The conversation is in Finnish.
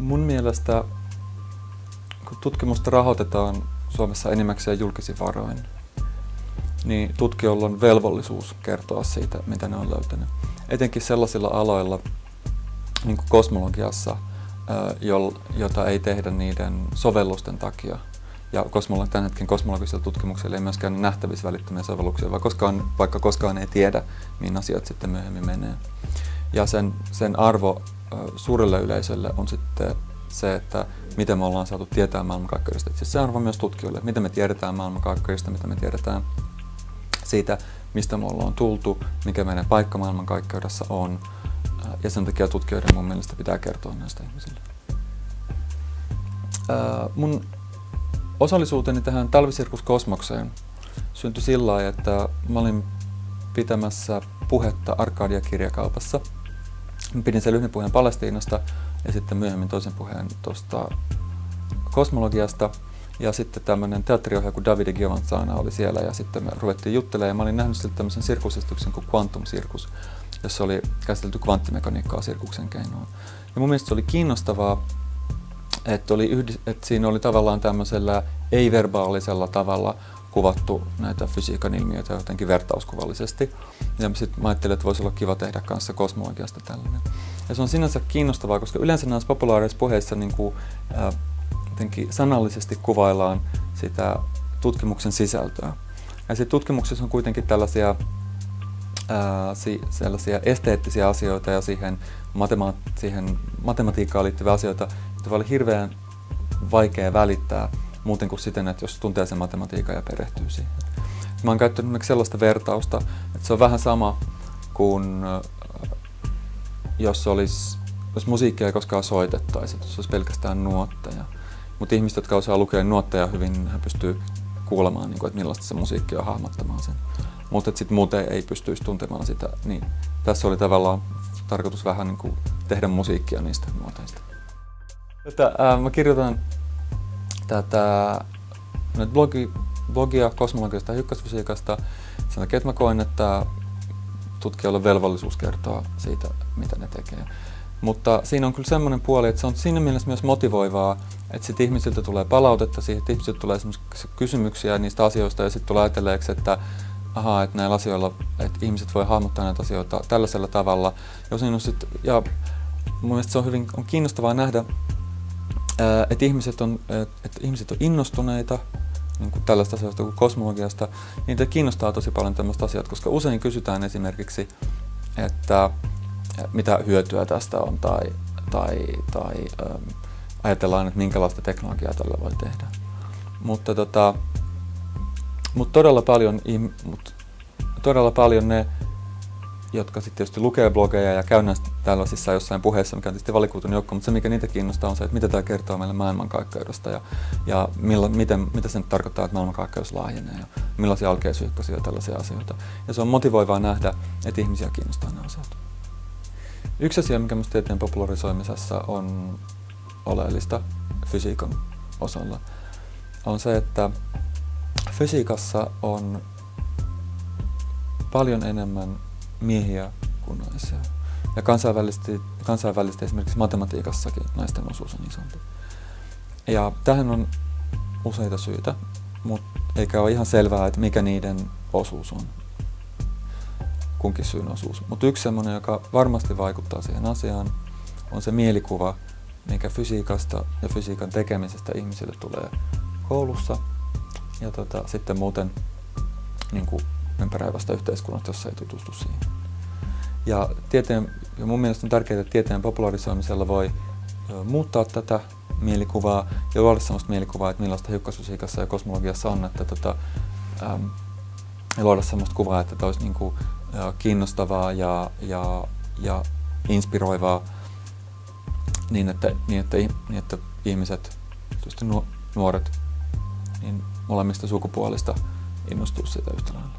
Mun mielestä, kun tutkimusta rahoitetaan Suomessa enimmäkseen julkisin varoin, niin tutkijoilla on velvollisuus kertoa siitä, mitä ne on löytänyt. Etenkin sellaisilla aloilla, niin kuin kosmologiassa, jota ei tehdä niiden sovellusten takia. Ja tämän hetken kosmologisilla tutkimuksilla ei myöskään nähtävissä välittömiä sovelluksia, vaikka koskaan ei tiedä, mihin asiat sitten myöhemmin menee. Ja sen arvo suurelle yleisölle on sitten se, että miten me ollaan saatu tietää maailmankaikkeudesta. Siis se arvo myös tutkijoille, miten me tiedetään maailmankaikkeudesta, mitä me tiedetään siitä, mistä me ollaan tultu, mikä meidän paikka maailmankaikkeudessa on. Ja sen takia tutkijoiden mun mielestä pitää kertoa näistä ihmisille. Mun osallisuuteni tähän Talvisirkus Kosmokseen syntyi sillä lailla, että mä olin pitämässä puhetta Arkadia-kirjakaupassa. Mä pidin sen yhden puheen Palestiinasta ja sitten myöhemmin toisen puheen tuosta kosmologiasta. Ja sitten tämmöinen teatteriohjaaja kuin Davide Giovanzana oli siellä ja sitten me ruvettiin juttelemaan. Ja mä olin nähnyt siltä tämmöisen sirkusesityksen kuin Quantum Circus, jossa oli käsitelty kvanttimekaniikkaa sirkuksen keinoin. Ja mun mielestä se oli kiinnostavaa, että siinä oli tavallaan tämmöisellä ei-verbaalisella tavalla kuvattu näitä fysiikan ilmiöitä jotenkin vertauskuvallisesti. Ja sitten mä ajattelin, että voisi olla kiva tehdä kanssa kosmologiasta tällainen. Ja se on sinänsä kiinnostavaa, koska yleensä näissä populaarisissa puheissa niin kuin, jotenkin sanallisesti kuvaillaan sitä tutkimuksen sisältöä. Ja sitten tutkimuksessa on kuitenkin tällaisia esteettisiä asioita ja siihen matematiikkaan liittyviä asioita, joita oli hirveän vaikea välittää muuten kuin siten, että jos tuntee sen matematiikan ja perehtyy siihen. Mä oon käyttänyt sellaista vertausta, että se on vähän sama kuin jos musiikkia ei koskaan soitettaisi, että se olisi pelkästään nuotteja. Mutta ihmiset, jotka osaa lukea nuotteja hyvin, hän pystyy kuulemaan, että millaista se musiikki on, hahmottamaan sen. Mutta sitten muuten ei pystyisi tuntemaan sitä. Niin tässä oli tavallaan tarkoitus vähän niin kuin tehdä musiikkia niistä nuoteista. Mä kirjoitan blogia kosmologiasta ja hiukkasfysiikasta sen takia, että mä koen, että tutkijoilla on velvollisuus kertoa siitä, mitä ne tekee. Mutta siinä on kyllä semmoinen puoli, että se on siinä mielessä myös motivoivaa, että sitten ihmisiltä tulee palautetta siihen, että ihmisiltä tulee kysymyksiä niistä asioista ja sitten tulee ajatelleeksi, että että näillä asioilla, että ihmiset voi hahmottaa näitä asioita tällaisella tavalla. Ja mun mielestä se on kiinnostavaa nähdä, että ihmiset on innostuneita niin kuin tällaista asioista kuin kosmologiasta. Niitä kiinnostaa tosi paljon tämmöistä asiat, koska usein kysytään esimerkiksi, että mitä hyötyä tästä on tai ajatellaan, että minkälaista teknologiaa tällä voi tehdä. Mutta todella paljon ne, jotka sitten tietysti lukee blogeja ja käy näistä tällaisissa jossain puheissa, mikä on tietysti valikoitunut joukko, mutta se mikä niitä kiinnostaa on se, että mitä tämä kertoo meille maailmankaikkeudesta ja mitä se nyt tarkoittaa, että maailmankaikkeus laajenee ja millaisia alkeisyyhköisiä ja tällaisia asioita. Ja se on motivoivaa nähdä, että ihmisiä kiinnostaa nämä asiat. Yksi asia, mikä minusta tieteen popularisoimisessa on oleellista fysiikan osalla, on se, että fysiikassa on paljon enemmän miehiä kuin naisia. Ja kansainvälisesti esimerkiksi matematiikassakin naisten osuus on isompi. Ja tähän on useita syitä, mutta eikä ole ihan selvää, että mikä niiden osuus on. Kunkin syyn osuus. Mutta yksi sellainen, joka varmasti vaikuttaa siihen asiaan, on se mielikuva, mikä fysiikasta ja fysiikan tekemisestä ihmisille tulee koulussa ja sitten muuten niin kuin ympäröivästä yhteiskunnasta, jossa ei tutustu siihen. Ja mun mielestä on tärkeää, että tieteen popularisoimisella voi muuttaa tätä mielikuvaa ja luoda sellaista mielikuvaa, että millaista hiukkasfysiikassa ja kosmologiassa on, että ja luoda sellaista kuvaa, että tämä olisi niin kuin kiinnostavaa ja inspiroivaa niin, että ihmiset, tietysti nuoret, niin molemmista sukupuolista innostuu siitä yhtä lailla.